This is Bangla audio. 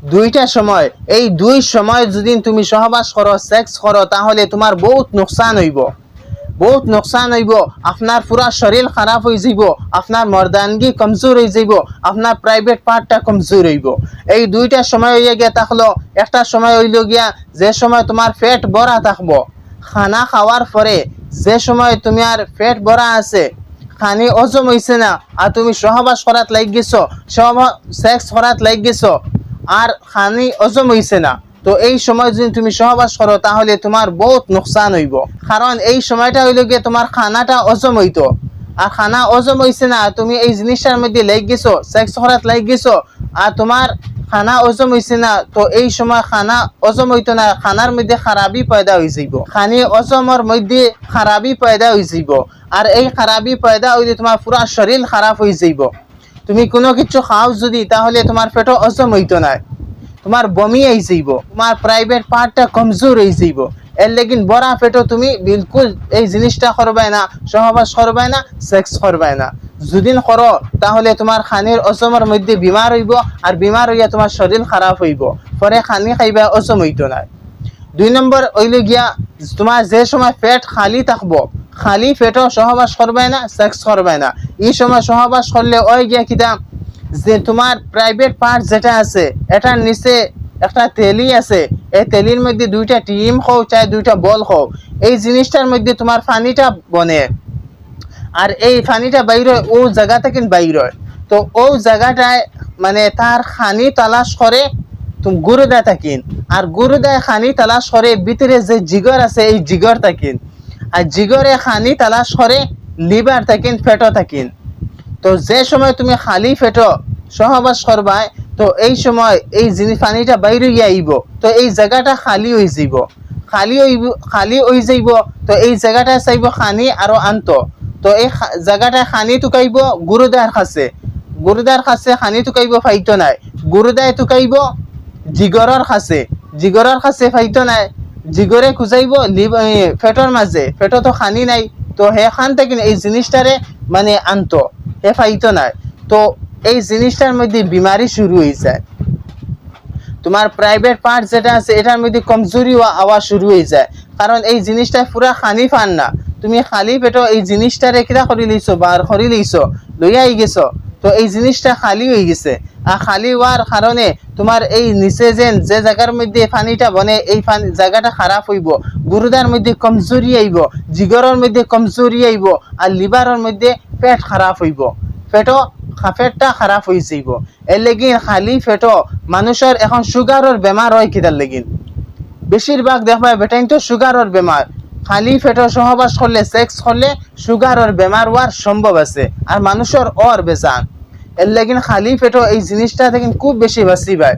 দুইটা সময়, এই দুই সময় যদি তুমি সহবাস করো, সেক্স করো, তাহলে তোমার বহুত নোকসান হইব, বহুত নোকসান হইব। আপনার পুরা শরীর খারাপ হয়ে যাব, আপনার মর্দানগি কমজোর হয়ে যাব, আপনার প্রাইভেট পার্টটা কমজোর হইব। এই দুইটা সময় হইয়া গিয়া থাকলো। একটা সময় হইল গিয়া যে সময় তোমার পেট ভরা থাকবো, খানা খাওয়ার পরে যে সময় তুমি আর পেট ভরা আছে, খানি হজম হইছে না, আর তুমি সহবাস করাত লাগ গেছো, সেক্স করাত লাগ গেছো, আর খানি হজম হইছে না, তো এই সময় যদি তুমি সহবাস করো তাহলে তোমার বহুত নোকসান হইব। কারণ এই সময়টা হইল গিয়ে তোমার খানাটা হজম হইতো, আর খানা হজম হইছে না, তুমি এই জিনিসটার মধ্যে লাগ গেছো, সেক্স করাত লাগ গেছো, আর তোমার খানা হজম হইছে না, তো এই সময় খানা হজম হইতো না, খানার মধ্যে খারাপি পয়দা হয়ে যাইব, খানি হজমের মধ্যে খারাপি পয়দা হয়ে যাইব। আর এই খারাপি পয়দা হইলে তোমার পুরা শরীর খারাপ হয়ে যাইব। তুমি কোনো কিছু খাও যদি, তাহলে তোমার পেটও হজম হইতো না, তোমার বমি আই যাইব, তোমার প্রাইভেট পার্টটা কমজোর হয়ে যাইব। এর লেগিন বড়া পেটও তুমি বিলকুল এই জিনিসটা করবে না, সহবাস করবে না, সেক্স করবে না। যদি করো তাহলে তোমার খানির হজমের মধ্যে বিমার হইব, আর বিমার হইয়া তোমার শরীর খারাপ হইব, পরে খানি খাইবা হজম হইতো না। 2 নম্বর হইল গিয়া তোমার যে সময় পেট খালি থাকবো, খালি পেটও সহবাস করবে না, সেক্স করবে না। এই সময় সহবাস করলে ওই গিয়া কিতা যে তোমার প্রাইভেট পার্ট যেটা আছে, এটার নিচে একটা তেলি আছে, এই তেলির মধ্যে দুইটা টিম খাও, চাই দুইটা বল খাও, এই জিনিসটার মধ্যে তোমার পানিটা বনে, আর এই পানিটা বাইর হয় ও জায়গা থেকে বাইর হয়। তো ও জায়গাটায় মানে তার খানি তালাশ করে তুমি গুরুদা থাকিন, আর গুরুদায় খানি তালাশ করে ভিতরে যে জিগর আছে এই জিগর থাকিন, আর জিগরে খানি তালাশ করে লিভার থাকিন, ফেটো থাকিন। তো যে সময় তুমি খালি পেটো সহবাস করবা, তো এই সময় এই জিনিস পানিটা বাইরে গিয়ে আইব, তো এই জায়গাটা খালি হয়ে যাইব, খালি হয়ে যাইব। তো এই জায়গাটা চাইব খানি আরো আনত, তো এই জায়গাটা খানি টুকাইব গুরুদার কাছে, গুরুদার কাছে খানি টুকাইব ফাইতো নাই, গুরুদায় টুকাইব জিগরের কাছে, জিগরের কাছে ফাইতো নাই, জিগরে খুঁজাইব পেটর মাঝে, পেটো তো খানি নাই, তো সেখান থেকে এই জিনিসটারে মানে আনত, হে ফাইতো নাই। তো এই জিনিসটার মধ্যে বিমারি শুরু হয়ে যায়, তোমার প্রাইভেট পার্ট যেটা আছে এটার মধ্যে কমজোরি হওয়া শুরু হয়ে যায়। কারণ এই জিনিসটা পুরা খানি পান না, তুমি খালি পেটো এই জিনিসটারে কিরা করে লইছো, বার করে লইছো, লইয়া আই গেছো, তো এই জিনিসটা খালি হয়ে গেছে। আর খালি হওয়ার কারণে তোমার এই নিচে যে জায়গার মধ্যে পানিটা বনে, এই জায়গাটা খারাপ হইব, গুরুদার মধ্যে কমজোরি আইব, জিগরের মধ্যে কমজোরি আইব, আর লিভারের মধ্যে পেট খারাপ হইব, পেটটা খারাপ হয়ে যাইব। এর লেগিন খালি পেটো মানুষের এখন সুগারের বেমার হয়, কিতার লেগিন বেশিরভাগ দেখবা বেটাইন তো সুগারের বেমার, খালি পেটো সহবাস করলে, সেক্স করলে সুগারের বেমার হওয়ার সম্ভব আছে, আর মানুষের ওর বেজান। এর লেগিন খালি পেটো এই জিনিসটা থেকে খুব বেশি বাঁচিবায়।